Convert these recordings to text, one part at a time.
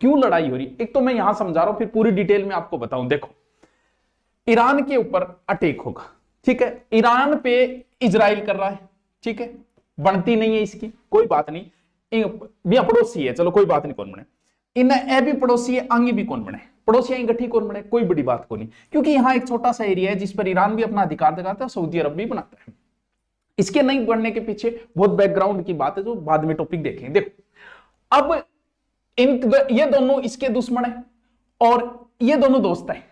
क्यों लड़ाई हो रही है? एक तो मैं यहां समझा रहा हूं, फिर पूरी डिटेल में आपको बताऊं। देखो, ईरान के ऊपर अटैक होगा, ठीक है, ईरान पे इजराइल कर रहा है, ठीक है, बनती नहीं है इसकी, कोई बात नहीं, भी पड़ोसी है, चलो कोई बात नहीं, कौन बने इन ए भी पड़ोसी है, आगे भी कौन बने, पड़ोसी गठी कौन बने, कोई बड़ी बात को नहीं, क्योंकि यहां एक छोटा सा एरिया है जिस पर ईरान भी अपना अधिकार दिखाता है, सऊदी अरब भी बनाता है। इसके नहीं बढ़ने के पीछे बहुत बैकग्राउंड की बात है जो बाद में टॉपिक देखेंगे। देखो, अब ये दोनों इसके दुश्मन है और ये दोनों दोस्त है।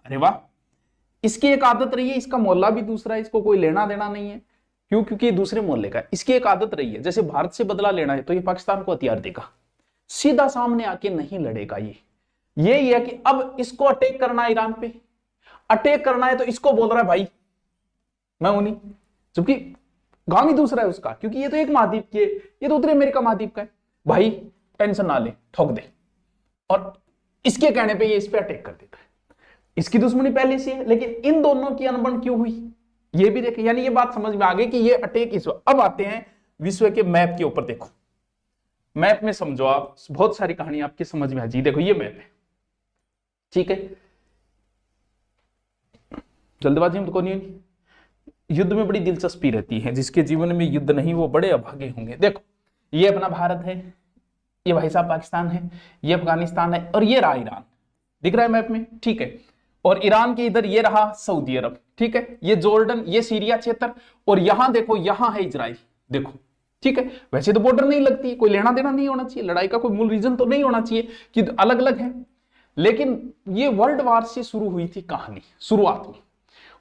अरे वाह, इसकी एक आदत रही है, इसका मोहल्ला भी दूसरा है, इसको कोई लेना देना नहीं है, क्यों? क्योंकि ये दूसरे मोहल्ले का है। इसकी एक आदत रही है, जैसे भारत से बदला लेना है तो ये पाकिस्तान को हथियार देगा, सीधा सामने आके नहीं लड़ेगा। ये है कि अब इसको अटैक करना है, ईरान पे अटैक करना है, तो इसको बोल रहा है भाई मैं हूं नहीं, जबकि गांव ही दूसरा है उसका, क्योंकि ये तो एक महाद्वीप की है, ये तो उत्तरी अमेरिका महाद्वीप का है। भाई टेंशन ना ले, ठोक दे, और इसके कहने पे ये इस पे अटैक कर देता है। इसकी दुश्मनी पहले से है, लेकिन इन दोनों की अनबन क्यों हुई ये भी देखें। यानी ये बात समझ में आ गई कि ये अटैक इस। अब आते हैं विश्व के मैप के ऊपर। देखो, मैप में समझो आप, बहुत सारी कहानी आपकी समझ में आ जाएगी। देखो, ये मैप है, ठीक है, जल्दबाजी में तो कोई नहीं, युद्ध में बड़ी दिलचस्पी रहती है, जिसके जीवन में युद्ध नहीं वो बड़े अभागे होंगे। देखो, ये अपना भारत है, ये भाई साहब पाकिस्तान है, ये अफगानिस्तान है, और ये रहा ईरान, दिख रहा है मैप में, ठीक है, और ईरान के इधर ये रहा सऊदी अरब, ठीक है, ये जॉर्डन, ये सीरिया क्षेत्र, और यहां देखो, यहां है इजराइल, देखो, ठीक है। वैसे तो बॉर्डर नहीं लगती, कोई लेना देना नहीं होना चाहिए, लड़ाई का कोई मूल रीजन तो नहीं होना चाहिए कि अलग अलग है, लेकिन ये वर्ल्ड वार से शुरू हुई थी कहानी। शुरुआत में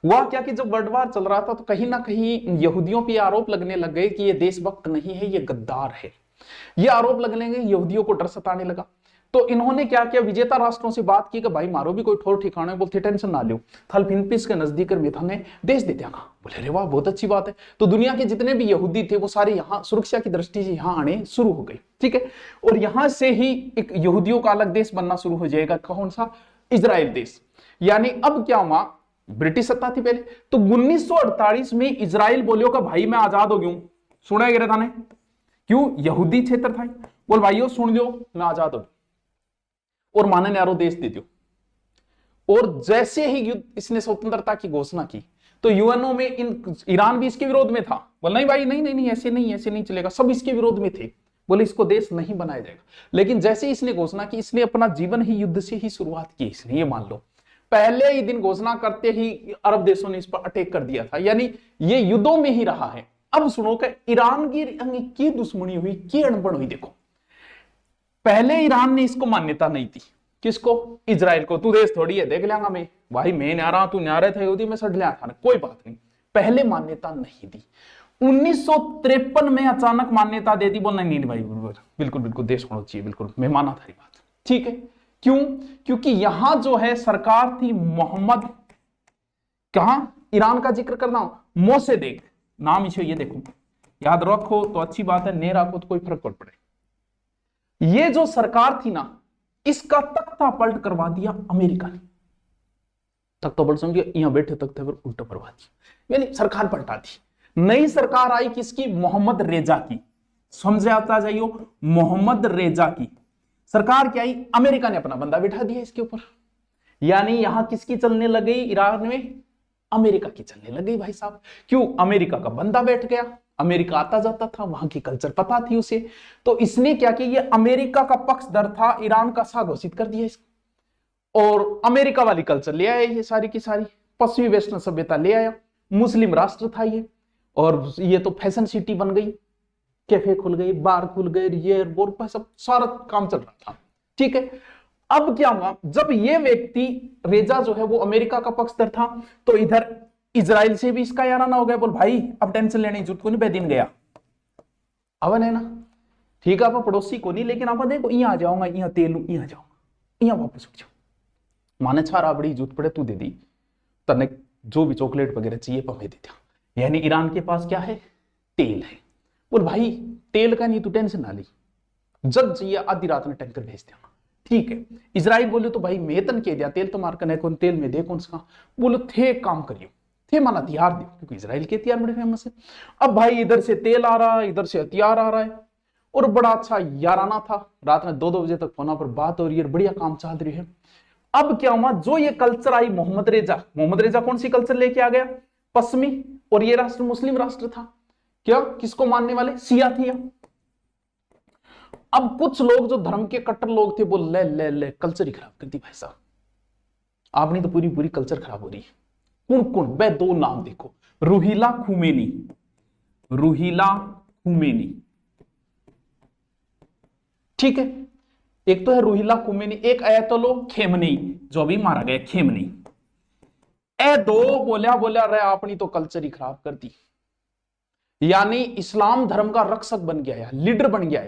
हुआ क्या कि जब वर्ल्ड वार चल रहा था तो कहीं ना कहीं यहूदियों पे आरोप लगने लग गए कि ये देशभक्त नहीं है, ये गद्दार है। ये आरोप लगने लगे, यहूदियों को डर सताने लगा, तो इन्होंने क्या किया, विजेता राष्ट्रों से बात की कि भाई मारो भी कोई ठोर ठिकाने, बोलते टेंशन ना लो, थल फिनपिस के नजदीक ने देश दे दिया। बोले अरे वाह, बहुत अच्छी बात है। तो दुनिया के जितने भी यहूदी थे वो सारे यहाँ सुरक्षा की दृष्टि से यहाँ आने शुरू हो गए, ठीक है, और यहां से ही एक यहूदियों का अलग देश बनना शुरू हो जाएगा, कौन सा, इजराइल देश। यानी अब क्या हुआ, ब्रिटिश सत्ता थी पहले, तो 1948 में इजराइल बोलियो का भाई मैं आजाद हो गया हूं, सुना गिरा था ने, क्यों, यहूदी क्षेत्र था, बोल भाइयों सुन लो मैं आजाद हो, और माने न्यारो देश दे दो। और जैसे ही युद्ध इसने स्वतंत्रता की घोषणा की तो यूएनओ में ईरान भी इसके विरोध में था, बोल नहीं भाई नहीं नहीं नहीं, ऐसे नहीं चलेगा, सब इसके विरोध में थे, बोले इसको देश नहीं बनाया जाएगा। लेकिन जैसे इसने घोषणा की, इसने अपना जीवन ही युद्ध से ही शुरुआत की इसने, ये मान लो, पहले ही दिन घोषणा करते ही अरब देशों ने इस पर अटैक कर दिया था, यानी ये युद्धों में ही रहा है। अब सुनो कि ईरान की दुश्मनी हुई, की अनबन हुई। देखो, पहले ईरान ने इसको मान्यता नहीं दी, किसको, इजराइल को, तू देश थोड़ी है देख लेंगा मैं, भाई मैं नहीं आ रहा, तू नहीं आ रहे थे यहूदी, मैं सड़ लिया था, कोई बात नहीं, पहले मान्यता नहीं दी। 1953 में अचानक मान्यता दे दी, बोल नहीं नहीं भाई बिल्कुल बिल्कुल देश होना चाहिए, बिल्कुल मैं माना था बात, ठीक है। क्यों, क्योंकि यहां जो है सरकार थी मोहम्मद, कहां ईरान का जिक्र करना, मोसेदेक नाम इसे, ये देखो याद रखो तो अच्छी बात है, नहीं रखो तो कोई फर्क पड़ पड़े। ये जो सरकार थी ना, इसका तख्ता पलट करवा दिया अमेरिका ने, तख्ता पलट समझिए, यहां बैठे तख्ते पर उल्टा करवा दिया, यानी सरकार पलटा दी। नई सरकार आई किसकी, मोहम्मद रेजा की, समझे आता जाइयो, मोहम्मद रेजा की सरकार क्या आई, अमेरिका ने अपना बंदा बिठा दिया इसके ऊपर, यानी यहां किसकी चलने लगी, ईरान में अमेरिका की चलने लगी भाई साहब। क्यों, अमेरिका का बंदा बैठ गया, अमेरिका आता जाता था, वहां की कल्चर पता थी उसे, तो इसने क्या किया, ये अमेरिका का पक्षधर था, ईरान का सा घोषित कर दिया इसको, और अमेरिका वाली कल्चर ले आया, ये सारी की सारी पश्चिमी वेस्टर्न सभ्यता ले आया, मुस्लिम राष्ट्र था ये, और ये तो फैशन सिटी बन गई, कैफे खुल गए, बार खुल गए, ये बोर सब सारा काम चल रहा था, ठीक है। अब क्या हुआ, जब ये व्यक्ति रेजा जो है वो अमेरिका का पक्षधर था, तो इधर इजराइल से भी इसका याराना हो गया, बोल भाई अब टेंशन लेने की जरूरत को नहीं, बेदिन गया अवन है ना, ठीक है, आप पड़ोसी को नहीं, लेकिन आप देखो यहाँ आ जाऊंगा, यहाँ तेल यहाँ जाऊंगा, यहाँ वापस उठ जाओ, माने छारा बड़ी जरूरत पड़े तू दे दी, तने जो भी चॉकलेट वगैरह चाहिए पर मैं दे दिया, यानी ईरान के पास क्या है, तेल है, बोल भाई तेल का नहीं तू टेंशन ना ली, जब चाहिए आधी रात में टैंकर भेज देना, ठीक है। इजराइल बोले तो भाई मैं तन कह दिया, तेल तो मार कर कौन तेल में दे कौन सा, बोलो थे काम करियो, थे माना हथियार दे, क्योंकि इजराइल के हथियार बड़े फेमस है। अब भाई इधर से तेल आ रहा है, इधर से हथियार आ रहा है, और बड़ा अच्छा याराना था, रात में 2-2 बजे तक फोन पर बात हो रही है, बढ़िया काम चल रही है। अब क्या हुआ, जो ये कल्चर आई मोहम्मद रेजा कौन सी कल्चर लेके आ गया, पश्चिमी, और ये राष्ट्र मुस्लिम राष्ट्र था, क्या किसको मानने वाले, शिया थी। अब कुछ लोग जो धर्म के कट्टर लोग थे, बोल ले कल्चर ही खराब कर दी भाई साहब, आपने तो पूरी पूरी कल्चर खराब हो रही है। कौन कौन, वे दो नाम देखो, रूहिला खुमैनी, ठीक है, एक तो है रूहिला खुमैनी, एक अयतोलो खेमनी जो भी मारा गया, खेमनी। ए दो बोलिया रहे आपनी तो कल्चर ही खराब कर दी, यानी इस्लाम धर्म का रक्षक बन गया, लीडर बन गया।